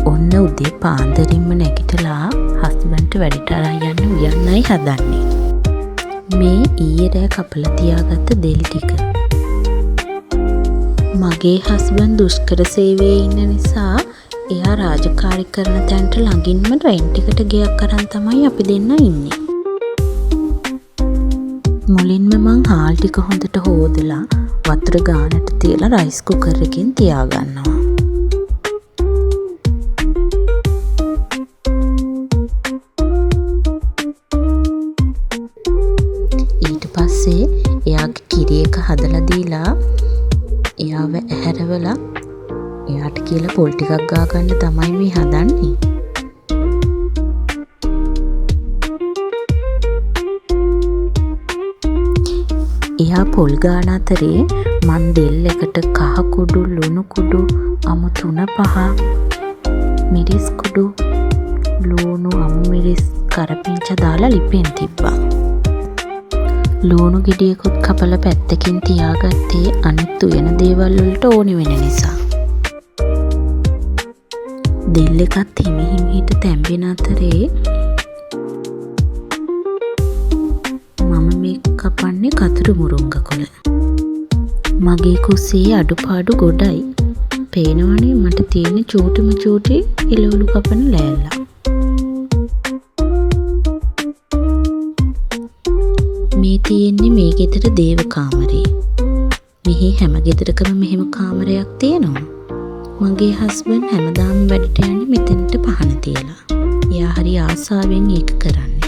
ඔන්න උදේ පාන්දරින්ම නැගිටලා හස්බන්ඩ්ට වැඩට අරන් යන්න උයන්නයි හදන්නේ. මේ ඊයේ රෑ කපලා තියාගත්ත දෙල් ටික. මගේ හස්බන්ඩ් දුෂ්කර සේවයේ ඉන්න නිසා එයා රාජකාරී කරන තැනට ළඟින්ම රෙන්ට් එකට ගෙයක් අරන් තමයි අපි දෙන්න ඉන්නේ. මුලින්ම මං හාල් ටික හොඳට හොදලා වතුර ගානට තියලා රයිස් කුකර් එකකින් තියාගන්නවා. ඊට පස්සේ එයාගේ කිරි එක හදලා දීලා එයාව ඇහැරවලා එයාට කියලා පොල් ටිකක් ගා ගන්න තමයි මේ හදන්නේ. එයා පොල් ගාන අතරේ මන් දෙල් එකට කහ කුඩු, ලුණු කුඩු, අමු 3-5 මිරිස් කුඩු, ලුණු, අමු මිරිස්, කරපිංචා දාලා ලිපෙන් තිබ්බා. ලුණු ගෙඩියකුත් කපලා පැත්තකින් තියාගත්තේ අනිත් උයන දේවල් වලට ඕනි වෙන නිසා. දෙල් එකත් හිමිහිට තැම්බෙන අතරේ මම මේ කපන්නේ කතුරු මුරුංග කොළ. මගේ කුස්සියේ අඩුපාඩු ගොඩයි. පේනවනේ මට තියෙන චූටිම චූටි එළවලු කපන ලෑල්ල. මේ තියෙන්නේ මේ ගෙදර දේව කාමරේ. මෙහි හැම ගෙදරකම මෙහෙම කාමරයක් තියෙනවා. මගේ හස්බන්ඩ් හැමදාම වැඩට යන්නේ මෙතනට පහන තියලා. එයා හරි ආසාවෙන් ඒක කරන්නේ.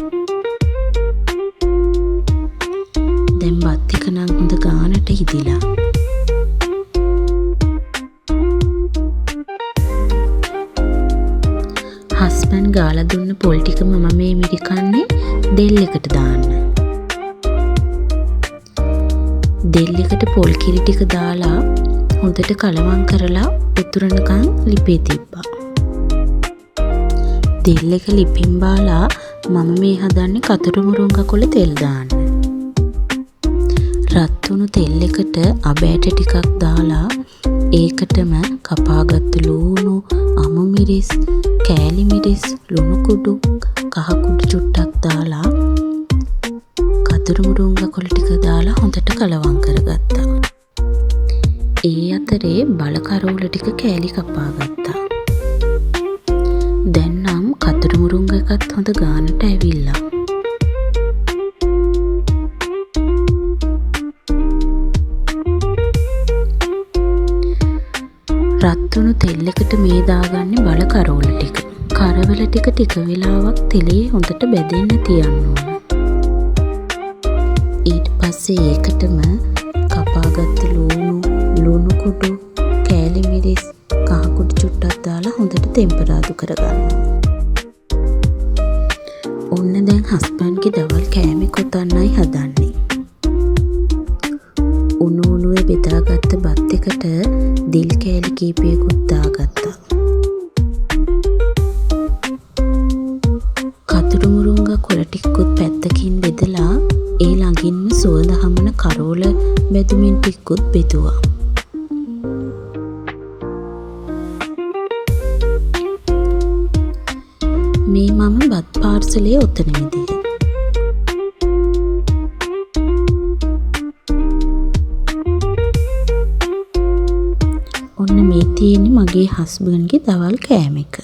දැන් බත් එක නම් හොඳ ගානට හිදිලා. හස්බන්ඩ් ගාලා දුන්න පොල් ටික මම මේ මිරිකන්නේ දෙල් එකට දාන්න. දෙල් එකට පොල් කිරි ටික දාලා හොඳට කලවම් කරලා උතුරනකන් ලිපේ තිබ්බා. දෙල් එක ලිපින් බාලා මම මේ හදන්නේ කතුරු මුරුංග කොළ තෙල් දාන්න. රත් වුණු තෙල් එකට අබෑට ටිකක් දාලා ඒකටම කපාගත්තු ලූණු, අමු මිරිස්, කෑලි මිරිස්, ලුණු කුඩු, කහ කුඩු චුට්ටක් දාලා කතුරු මුරුංග කොළ ටික දාලා හොඳට කලවම් කරගත්තා. ඒ අතරේ බල කරෝල ටික කෑලි කපා ගත්තා. දැන් නම් කතුරු මුරුංග එකත් හොඳ ගානට ඇවිල්ලා. රත් වුණු තෙල් එකට මේ දාගන්නේ බල කරෝල ටික. කරවල ටික වෙලාවක් තෙලේ හොඳට බැදෙන්න තියන්න ඕන. ඊට පස්සේ ඒකටම කපාගත්ත ලුණු කුඩු, කෑලි මිරිස්, කහ කුඩු චුට්ටක් දාලා හොඳට තෙම්පරාදු කරගන්නවා. ඔන්න දැන් හස්බන්ඩ්ගේ දවල් කෑමේ කොතන්නයි හදන්නේ. උණුවේ බෙදාගත්ත බත් එකට දිල් කෑලි කීපයකුත් දාගත්තා. කතුරු මුරුංග කොළ ටිකකුත් පැත්තකින් බෙදලා ඒ ළඟින්ම සුවඳ හමන කරෝල බෙදුමින් ටිකකුත් බෙදුවා. මේ මම බත් පාර්සලේ ඔතන විදිය. ඔන්න මේ තියෙන්නේ මගේ හස්බන්ඩ්ගේ දවල් කෑම එක.